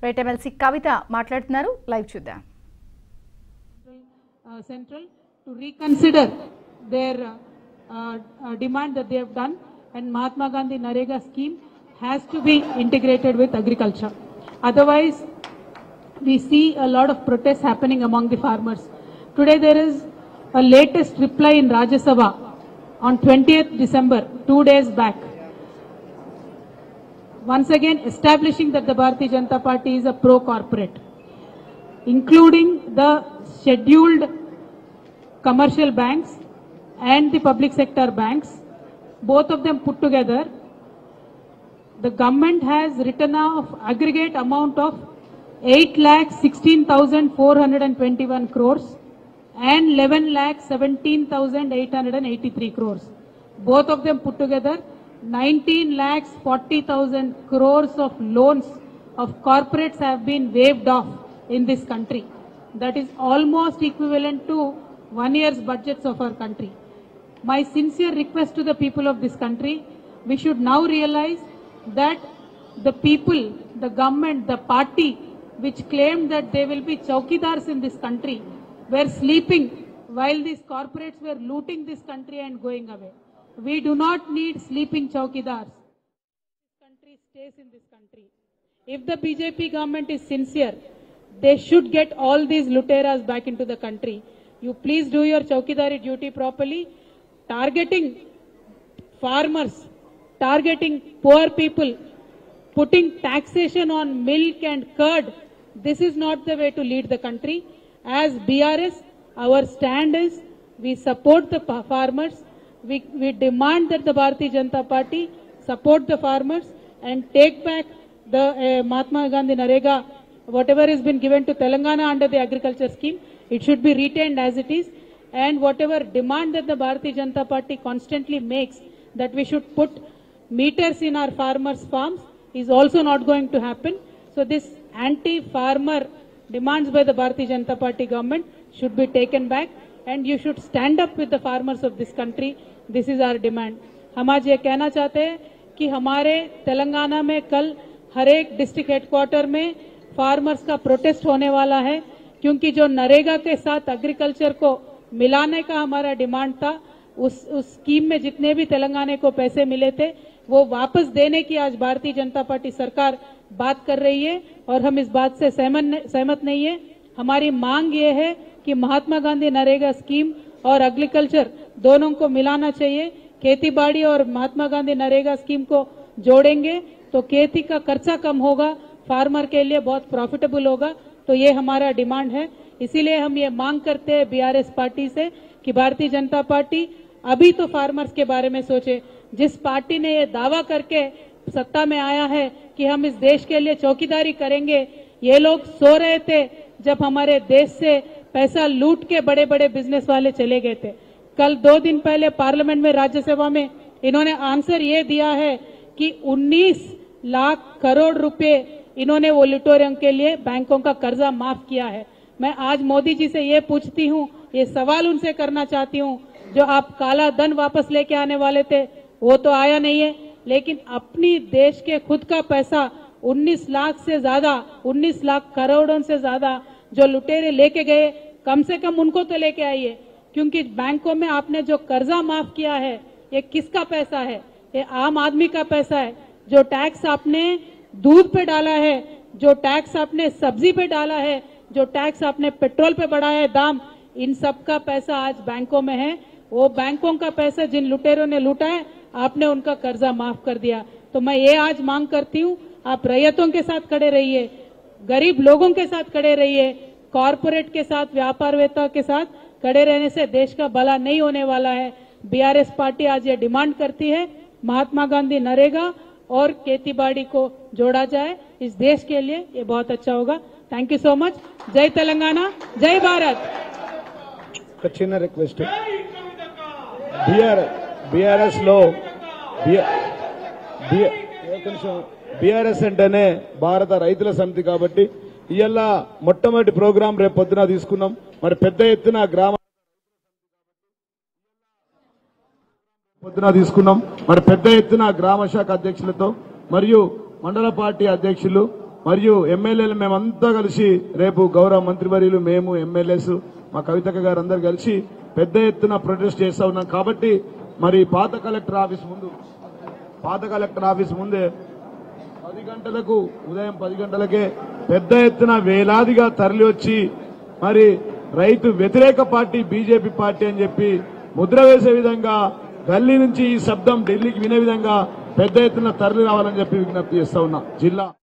Right MLC కవిత మాట్లాడుతున్నారు, live చూద్దాం. Central to reconsider their demand that they have done, and Mahatma Gandhi Narega scheme has to be integrated with agriculture. Otherwise, we see a lot of protests happening among the farmers. Today there is a latest reply in Rajya Sabha on 20th December, 2 days back. Once again establishing that the Bharatiya Janata Party is a pro-corporate, including the scheduled commercial banks and the public sector banks, both of them put together. The government has written off aggregate amount of 8,16,421 crores and 11,17,883 crores. Both of them put together 19,40,000 crores of loans of corporates have been waived off in this country. That is almost equivalent to 1 year's budgets of our country. My sincere request to the people of this country, we should now realize that the people, the government, the party which claimed that they will be chowkidars in this country were sleeping while these corporates were looting this country and going away. We do not need sleeping chowkidars. This country stays in this country. If the BJP government is sincere, they should get all these luteras back into the country. You please do your chowkidari duty properly, targeting farmers, targeting poor people, putting taxation on milk and curd. This is not the way to lead the country. As BRS, our stand is we support the farmers. We demand that the Bharatiya Janata Party support the farmers and take back the Mahatma Gandhi Narega, whatever has been given to Telangana under the agriculture scheme, it should be retained as it is. And whatever demand that the Bharatiya Janata Party constantly makes, that we should put meters in our farmers' farms, is also not going to happen. So this anti-farmer demands by the Bharatiya Janata Party government should be taken back, and you should stand up with the farmers of this country. This is our demand. हम आज ये कहना चाहते हैं कि हमारे तेलंगाना में कल हर एक डिस्ट्रिक्ट हेडक्वार्टर में फार्मर्स का प्रोटेस्ट होने वाला है, क्योंकि जो नरेगा के साथ एग्रीकल्चर को मिलाने का हमारा डिमांड था, उस स्कीम में जितने भी तेलंगाना को पैसे मिले थे वो वापस देने की आज भारतीय जनता पार्टी सरकार बात कर रही है, और हम इस बात से सहमत नहीं है. हमारी मांग ये है कि महात्मा गांधी नरेगा स्कीम और एग्रीकल्चर दोनों को मिलाना चाहिए. खेती बाड़ी और महात्मा गांधी नरेगा स्कीम को जोड़ेंगे तो खेती का खर्चा कम होगा, फार्मर के लिए बहुत प्रॉफिटेबल होगा. तो ये हमारा डिमांड है. इसीलिए हम ये मांग करते हैं बीआरएस पार्टी से कि भारतीय जनता पार्टी अभी तो फार्मर्स के बारे में सोचे. जिस पार्टी ने ये दावा करके सत्ता में आया है कि हम इस देश के लिए चौकीदारी करेंगे, ये लोग सो रहे थे जब हमारे देश से पैसा लूट के बड़े बड़े बिजनेस वाले चले गए थे. कल 2 दिन पहले पार्लियामेंट में, राज्यसभा में इन्होंने आंसर ये दिया है कि 19 लाख करोड़ रुपए इन्होंने वो लुटेरों के लिए बैंकों का कर्जा माफ किया है. मैं आज मोदी जी से ये पूछती हूँ, ये सवाल उनसे करना चाहती हूँ, जो आप काला धन वापस लेके आने वाले थे वो तो आया नहीं है, लेकिन अपनी देश के खुद का पैसा 19 लाख से ज्यादा, 19 लाख करोड़ों से ज्यादा जो लुटेरे लेके गए, कम से कम उनको तो लेके आइए. क्योंकि बैंकों में आपने जो कर्जा माफ किया है ये किसका पैसा है? ये आम आदमी का पैसा है. जो टैक्स आपने दूध पे डाला है, जो टैक्स आपने सब्जी पे डाला है, जो टैक्स आपने पेट्रोल पे बढ़ाया है दाम, इन सब का पैसा आज बैंकों में है. वो बैंकों का पैसा जिन लुटेरों ने लूटा है, आपने उनका कर्जा माफ कर दिया. तो मैं ये आज मांग करती हूँ, आप रैयतों के साथ खड़े रहिए, गरीब लोगों के साथ खड़े रहिए. कॉरपोरेट के साथ, व्यापारवेत्ता के साथ खड़े रहने से देश का भला नहीं होने वाला है. बीआरएस पार्टी आज ये डिमांड करती है महात्मा गांधी नरेगा और खेतीबाड़ी को जोड़ा जाए. इस देश के लिए ये बहुत अच्छा होगा. Thank you so much. जय तेलंगाना, जय भारत. చిన్న రిక్వెస్ట్, బీఆర్ఎస్ లో బీఆర్ఎస్ అంటేనే భారత రైతుల సమితి కాబట్టి ఇవాళ మొట్టమొదటి ప్రోగ్రాం రేపు పొద్దున తీసుకున్నాం. మరి పెద్ద ఎత్తున గ్రామ శాఖ అధ్యక్షులతో మరియు మండల పార్టీ అధ్యక్షులు మరియు ఎమ్మెల్యేలు మేమంతా కలిసి రేపు గౌరవ మంత్రివర్యులు మేము ఎమ్మెల్యేస్ మా కవితక్క గారు అందరు కలిసి పెద్ద ఎత్తున ప్రొటెస్ట్ చేస్తా ఉన్నాం కాబట్టి మరి పాత కలెక్టర్ ఆఫీస్ ముందే 10 గంటలకు ఉదయం 10 గంటలకే పెద్ద ఎత్తున వేలాదిగా తరలి వచ్చి మరి రైతు వ్యతిరేక పార్టీ బీజేపీ పార్టీ అని చెప్పి ముద్ర వేసే విధంగా గల్లీ నుంచి ఈ శబ్దం ఢిల్లీకి వినే విధంగా పెద్ద ఎత్తున తరలి రావాలని చెప్పి విజ్ఞప్తి చేస్తా ఉన్నా జిల్లా